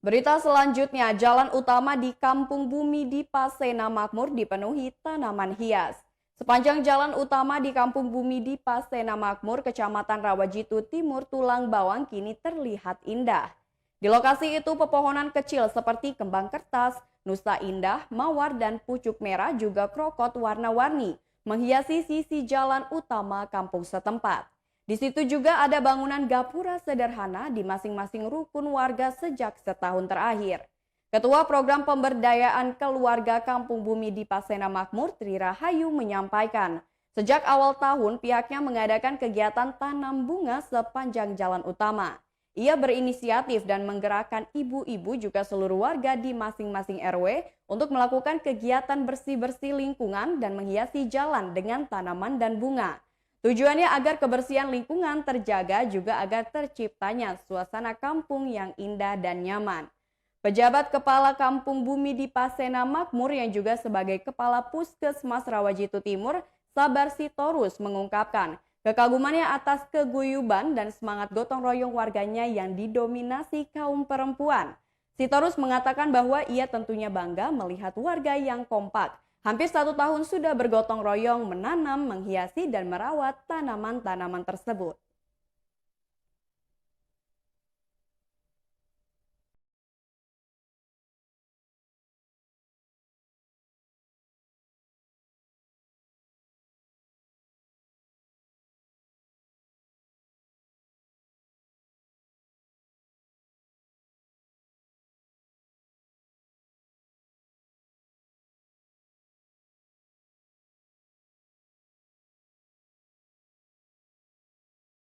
Berita selanjutnya, jalan utama di Kampung Bumi di Pasena Makmur dipenuhi tanaman hias. Sepanjang jalan utama di Kampung Bumi di Pasena Makmur, Kecamatan Rawajitu Timur Tulang Bawang kini terlihat indah. Di lokasi itu pepohonan kecil seperti kembang kertas, nusa indah, mawar dan pucuk merah juga krokot warna-warni menghiasi sisi jalan utama kampung setempat. Di situ juga ada bangunan gapura sederhana di masing-masing rukun warga sejak setahun terakhir. Ketua Program Pemberdayaan Keluarga Kampung Bumi di Pasena Makmur, Tri Rahayu menyampaikan, sejak awal tahun pihaknya mengadakan kegiatan tanam bunga sepanjang jalan utama. Ia berinisiatif dan menggerakkan ibu-ibu juga seluruh warga di masing-masing RW untuk melakukan kegiatan bersih-bersih lingkungan dan menghiasi jalan dengan tanaman dan bunga. Tujuannya agar kebersihan lingkungan terjaga juga agar terciptanya suasana kampung yang indah dan nyaman. Pejabat Kepala Kampung Bumi di Pasena Makmur yang juga sebagai Kepala Puskesmas Rawajitu Timur, Sabar Sitorus mengungkapkan kekagumannya atas keguyuban dan semangat gotong royong warganya yang didominasi kaum perempuan. Sitorus mengatakan bahwa ia tentunya bangga melihat warga yang kompak. Hampir 1 tahun sudah bergotong royong menanam, menghiasi, dan merawat tanaman-tanaman tersebut.